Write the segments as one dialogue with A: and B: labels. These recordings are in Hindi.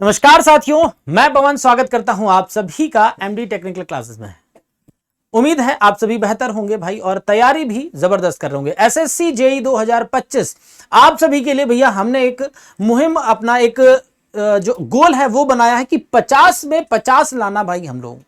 A: नमस्कार साथियों, मैं पवन स्वागत करता हूं आप सभी का एमडी टेक्निकल क्लासेस में। उम्मीद है आप सभी बेहतर होंगे भाई और तैयारी भी जबरदस्त कर रहे होंगे। एसएससी जेई 2025 आप सभी के लिए भैया हमने एक मुहिम अपना एक जो गोल है वो बनाया है कि 50 में 50 लाना भाई। हम लोग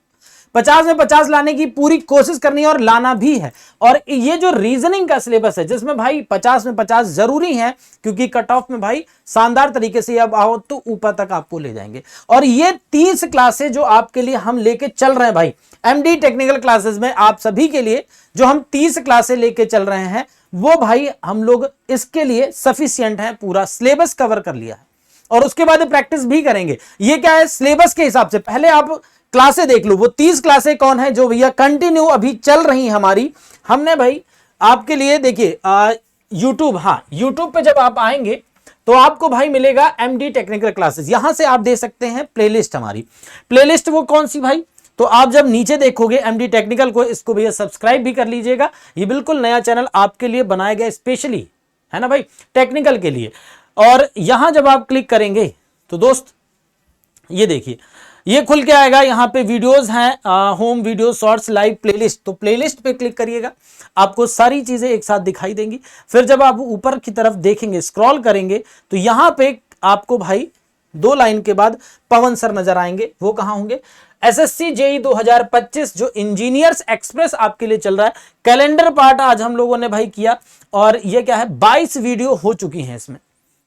A: 50 में 50 लाने की पूरी कोशिश करनी है और लाना भी है। और ये जो रीजनिंग का सिलेबस है जिसमें भाई 50 में 50 जरूरी है, क्योंकि कट ऑफ में भाई शानदार तरीके से अब आओ तो ऊपर तक आपको ले जाएंगे। और ये 30 क्लासेस जो आपके लिए हम लेके चल रहे हैं भाई एमडी टेक्निकल क्लासेस में, आप सभी के लिए जो हम 30 क्लासेस लेके चल रहे हैं वो भाई हम लोग इसके लिए सफिशियंट है। पूरा सिलेबस कवर कर लिया है और उसके बाद प्रैक्टिस भी करेंगे। ये क्या है, सिलेबस के हिसाब से पहले आप क्लासें देख लो। वो 30 क्लासें कौन है जो भैया कंटिन्यू अभी चल रही हमारी। हमने भाई आपके लिए देखिए यूट्यूब, हाँ यूट्यूब पे जब आप आएंगे तो आपको भाई मिलेगा एमडी टेक्निकल क्लासेस। यहां से आप दे सकते हैं प्लेलिस्ट। हमारी प्लेलिस्ट वो कौन सी भाई, तो आप जब नीचे देखोगे एमडी टेक्निकल को, इसको भैया सब्सक्राइब भी कर लीजिएगा। ये बिल्कुल नया चैनल आपके लिए बनाया गया स्पेशली, है ना भाई, टेक्निकल के लिए। और यहां जब आप क्लिक करेंगे तो दोस्त ये देखिए ये खुल के आएगा। यहाँ पे वीडियोस हैं, home video, shorts, live, playlist. तो प्लेलिस्ट पे क्लिक करिएगा, आपको सारी चीजें एक साथ दिखाई देंगी। फिर जब आप ऊपर की तरफ देखेंगे, स्क्रॉल करेंगे तो यहाँ पे आपको भाई 2 लाइन के बाद पवन सर नजर आएंगे। वो कहाँ होंगे, एसएससी जेई 2025 जो इंजीनियर्स एक्सप्रेस आपके लिए चल रहा है। कैलेंडर पार्ट आज हम लोगों ने भाई किया और ये क्या है 22 वीडियो हो चुकी हैं। इसमें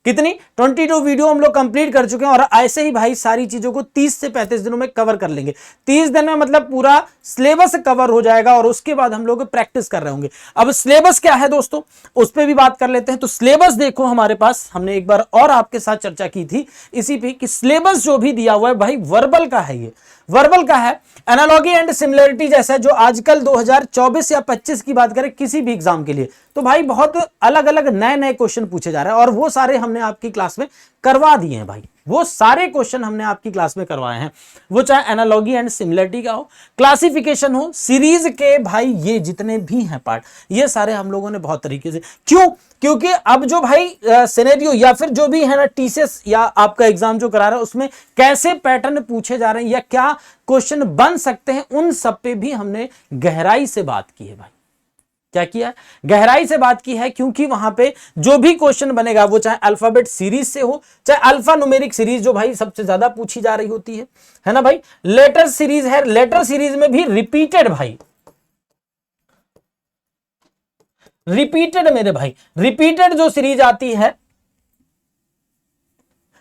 A: कितनी 22 वीडियो हम लोग कंप्लीट कर चुके हैं। और ऐसे ही भाई सारी चीजों को 30 से 35 दिनों में कवर कर लेंगे। 30 दिन में मतलब पूरा सिलेबस कवर हो जाएगा और उसके बाद हम लोग प्रैक्टिस कर रहे होंगे। अब सिलेबस क्या है दोस्तों, उस पर भी बात कर लेते हैं। तो सिलेबस देखो हमारे पास, हमने एक बार और आपके साथ चर्चा की थी इसी पे कि सिलेबस जो भी दिया हुआ है भाई वर्बल का है। ये वर्बल का है, एनालॉजी एंड सिमिलरिटी जैसा जो आजकल 2024 या 25 की बात करें किसी भी एग्जाम के लिए, तो भाई बहुत अलग अलग नए नए क्वेश्चन पूछे जा रहे हैं और वो सारे हमने आपकी क्लास में करवा दिए हैं भाई। वो सारे क्वेश्चन हमने आपकी क्लास में करवाए हैं, वो चाहे एनालॉजी एंड सिमिलरिटी का हो, क्लासिफिकेशन हो, सीरीज के भाई ये जितने भी हैं पार्ट, ये सारे हम लोगों ने बहुत तरीके से। क्यों, क्योंकि अब जो भाई सिनेरियो या फिर जो भी है ना टीसीएस या आपका एग्जाम जो करा रहा है उसमें कैसे पैटर्न पूछे जा रहे हैं या क्या क्वेश्चन बन सकते हैं, उन सब पे भी हमने गहराई से बात की है भाई। क्या किया है, गहराई से बात की है। क्योंकि वहां पे जो भी क्वेश्चन बनेगा वो चाहे अल्फाबेट सीरीज से हो, चाहे अल्फा न्यूमेरिक सीरीज जो भाई सबसे ज्यादा पूछी जा रही होती है ना भाई, लेटर सीरीज है, लेटर सीरीज में भी रिपीटेड भाई, रिपीटेड मेरे भाई, रिपीटेड जो सीरीज आती है,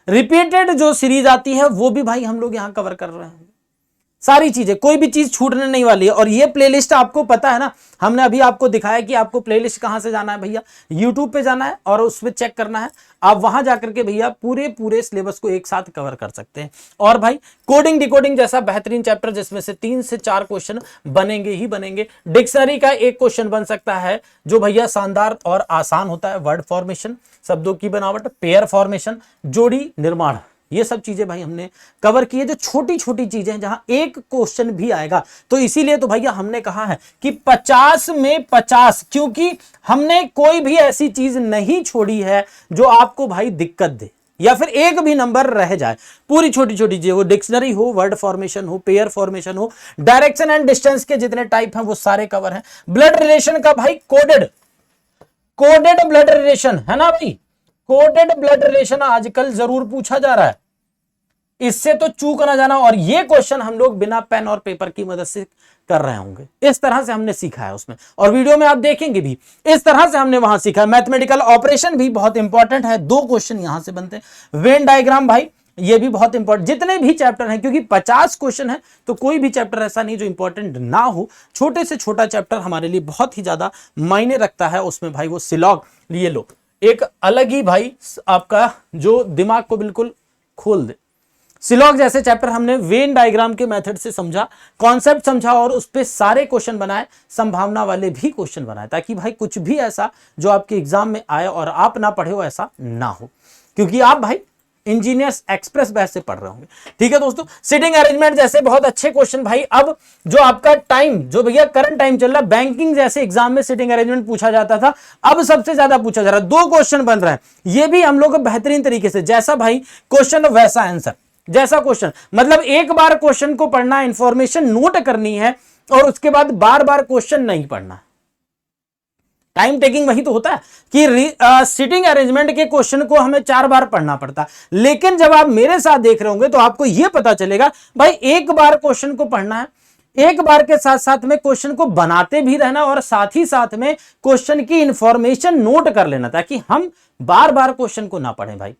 A: रिपीटेड जो सीरीज आती है वो भी भाई हम लोग यहां कवर कर रहे हैं। सारी चीजें, कोई भी चीज छूटने नहीं वाली है। और ये प्लेलिस्ट आपको पता है ना, हमने अभी आपको दिखाया कि आपको प्लेलिस्ट कहां से जाना है भैया, यूट्यूब पे जाना है और उस पर चेक करना है। आप वहां जाकर के भैया पूरे सिलेबस को एक साथ कवर कर सकते हैं। और भाई कोडिंग डिकोडिंग जैसा बेहतरीन चैप्टर जिसमें से 3 से 4 क्वेश्चन बनेंगे ही बनेंगे। डिक्शनरी का एक क्वेश्चन बन सकता है जो भैया शानदार और आसान होता है। वर्ड फॉर्मेशन, शब्दों की बनावट, पेयर फॉर्मेशन, जोड़ी निर्माण, ये सब चीजें भाई हमने कवर की है। जो छोटी छोटी चीजें हैं जहां एक क्वेश्चन भी आएगा, तो इसीलिए तो भैया हमने कहा है कि 50 में 50, क्योंकि हमने कोई भी ऐसी चीज नहीं छोड़ी है जो आपको भाई दिक्कत दे या फिर एक भी नंबर रह जाए। पूरी छोटी छोटी चीजें, वो डिक्शनरी हो, वर्ड फॉर्मेशन हो, पेयर फॉर्मेशन हो, डायरेक्शन एंड डिस्टेंस के जितने टाइप हैं वो सारे कवर हैं। ब्लड रिलेशन का भाई कोडेड ब्लड रिलेशन है ना भाई, कोडेड ब्लड रिलेशन आजकल जरूर पूछा जा रहा है, इससे तो चूक ना जाना। और ये क्वेश्चन हम लोग बिना पेन और पेपर की मदद से कर रहे होंगे। इस तरह से हमने सीखा है उसमें, और वीडियो में आप देखेंगे भी इस तरह से हमने वहां सीखा है। मैथमेटिकल ऑपरेशन भी बहुत इंपॉर्टेंट है, 2 क्वेश्चन यहां से बनते हैं। वेन डायग्राम भाई ये भी बहुत इंपॉर्टेंट, जितने भी चैप्टर हैं, क्योंकि 50 क्वेश्चन है तो कोई भी चैप्टर ऐसा नहीं जो इंपॉर्टेंट ना हो। छोटे से छोटा चैप्टर हमारे लिए बहुत ही ज्यादा मायने रखता है उसमें भाई। वो सिलॉग लिए लो, एक अलग ही भाई आपका जो दिमाग को बिल्कुल खोल दे। सिलॉग जैसे चैप्टर हमने वेन डायग्राम के मेथड से समझा, कॉन्सेप्ट समझा और उस पे सारे क्वेश्चन बनाए, संभावना वाले भी क्वेश्चन बनाए, ताकि भाई कुछ भी ऐसा जो आपके एग्जाम में आए और आप ना पढ़े हो ऐसा ना हो, क्योंकि आप भाई इंजीनियर्स एक्सप्रेस बैच से पढ़ रहे होंगे। ठीक है दोस्तों, सीटिंग अरेंजमेंट जैसे बहुत अच्छे क्वेश्चन भाई। अब जो आपका टाइम, जो भैया करंट टाइम चल रहा है, बैंकिंग जैसे एग्जाम में सीटिंग अरेंजमेंट पूछा जाता था, अब सबसे ज्यादा पूछा जा रहा है। 2 क्वेश्चन बन रहा है, ये भी हम लोग बेहतरीन तरीके से, जैसा भाई क्वेश्चन वैसा आंसर। जैसा क्वेश्चन, मतलब एक बार क्वेश्चन को पढ़ना, इंफॉर्मेशन नोट करनी है और उसके बाद बार बार क्वेश्चन नहीं पढ़ना। टाइम टेकिंग वही तो होता है कि सिटिंग अरेंजमेंट के क्वेश्चन को हमें 4 बार पढ़ना पड़ता है, लेकिन जब आप मेरे साथ देख रहे होंगे तो आपको यह पता चलेगा भाई एक बार क्वेश्चन को पढ़ना है, एक बार के साथ साथ में क्वेश्चन को बनाते भी रहना और साथ ही साथ में क्वेश्चन की इंफॉर्मेशन नोट कर लेना, ताकि हम बार बार क्वेश्चन को ना पढ़ें भाई।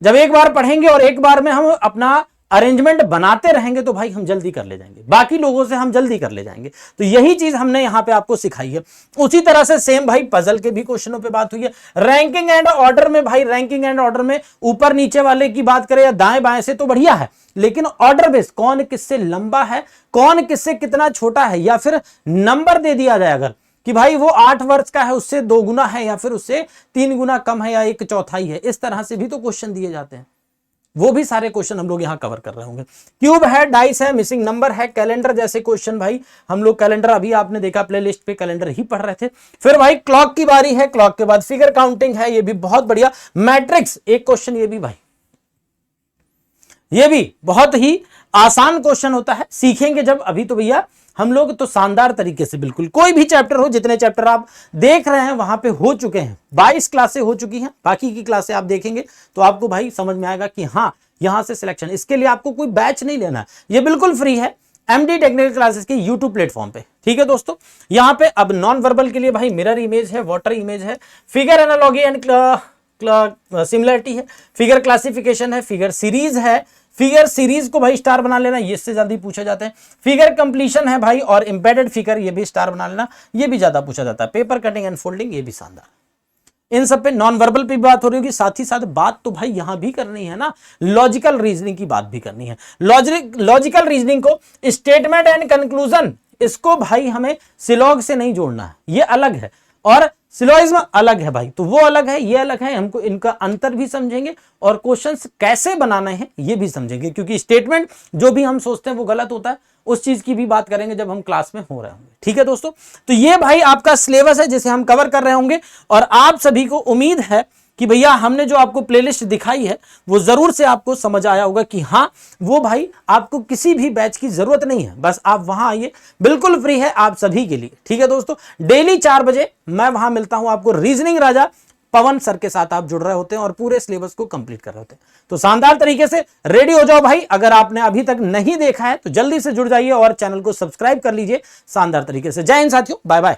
A: जब एक बार पढ़ेंगे और एक बार में हम अपना अरेंजमेंट बनाते रहेंगे तो भाई हम जल्दी कर ले जाएंगे, बाकी लोगों से हम जल्दी कर ले जाएंगे। तो यही चीज हमने यहां पे आपको सिखाई है। उसी तरह से सेम भाई पजल के भी क्वेश्चनों पे बात हुई है। रैंकिंग एंड ऑर्डर में भाई, रैंकिंग एंड ऑर्डर में ऊपर नीचे वाले की बात करें या दाएं बाएं से तो बढ़िया है, लेकिन ऑर्डर बेस कौन किससे लंबा है, कौन किससे कितना छोटा है, या फिर नंबर दे दिया जाए अगर कि भाई वो 8 वर्ष का है उससे 2 गुना है या फिर उससे 3 गुना कम है या 1/4 है, इस तरह से भी तो क्वेश्चन दिए जाते हैं। वो भी सारे क्वेश्चन हम लोग यहां कवर कर रहे होंगे। क्यूब है, डाइस है, मिसिंग नंबर है, कैलेंडर जैसे क्वेश्चन भाई हम लोग कैलेंडर अभी आपने देखा प्लेलिस्ट पे कैलेंडर ही पढ़ रहे थे। फिर भाई क्लॉक की बारी है, क्लॉक के बाद फिगर काउंटिंग है, ये भी बहुत बढ़िया। मैट्रिक्स एक क्वेश्चन, ये भी भाई ये भी बहुत ही आसान क्वेश्चन होता है, सीखेंगे जब, अभी तो भैया हम लोग तो शानदार तरीके से बिल्कुल कोई भी चैप्टर हो, जितने चैप्टर आप देख रहे हैं वहां पे हो चुके हैं, 22 क्लासें हो चुकी हैं, बाकी की क्लासें आप देखेंगे तो आपको भाई समझ में आएगा कि हाँ यहां से सिलेक्शन। इसके लिए आपको कोई बैच नहीं लेना है, ये बिल्कुल फ्री है एमडी टेक्निकल क्लासेस के यूट्यूब प्लेटफॉर्म पे, ठीक है दोस्तों। यहां पे अब नॉन वर्बल के लिए भाई मिरर इमेज है, वाटर इमेज है, फिगर एनालॉजी एंड सिमिलरिटी है, फिगर क्लासिफिकेशन है, फिगर सीरीज है, फिगर सीरीज को भाई स्टार बना लेना, ये इससे ज्यादा पूछा जाता है, फिगर कंप्लीशन है भाई, और एम्बेडेड फिगर ये भी स्टार बना लेना, ये भी ज्यादा पूछा जाता है, पेपर कटिंग एंड फोल्डिंग ये भी शानदार। इन सब पे नॉन वर्बल पे बात हो रही होगी, साथ ही साथ बात तो भाई यहां भी करनी है ना, लॉजिकल रीजनिंग की बात भी करनी है। लॉजिकल रीजनिंग को स्टेटमेंट एंड कंक्लूजन, इसको भाई हमें सिलॉग से नहीं जोड़ना है, ये अलग है और सिलोगिज्म अलग है भाई, तो वो अलग है ये अलग है, हमको इनका अंतर भी समझेंगे और क्वेश्चंस कैसे बनाने हैं ये भी समझेंगे, क्योंकि स्टेटमेंट जो भी हम सोचते हैं वो गलत होता है, उस चीज की भी बात करेंगे जब हम क्लास में हो रहे होंगे, ठीक है दोस्तों। तो ये भाई आपका सिलेबस है जिसे हम कवर कर रहे होंगे, और आप सभी को उम्मीद है कि भैया हमने जो आपको प्लेलिस्ट दिखाई है वो जरूर से आपको समझ आया होगा कि हाँ वो भाई आपको किसी भी बैच की जरूरत नहीं है, बस आप वहां आइए, बिल्कुल फ्री है आप सभी के लिए, ठीक है दोस्तों। डेली 4 बजे मैं वहां मिलता हूं आपको, रीजनिंग राजा पवन सर के साथ आप जुड़ रहे होते हैं और पूरे सिलेबस को कंप्लीट कर रहे होते हैं। तो शानदार तरीके से रेडी हो जाओ भाई, अगर आपने अभी तक नहीं देखा है तो जल्दी से जुड़ जाइए और चैनल को सब्सक्राइब कर लीजिए शानदार तरीके से। जय हिंद साथियों, बाय बाय।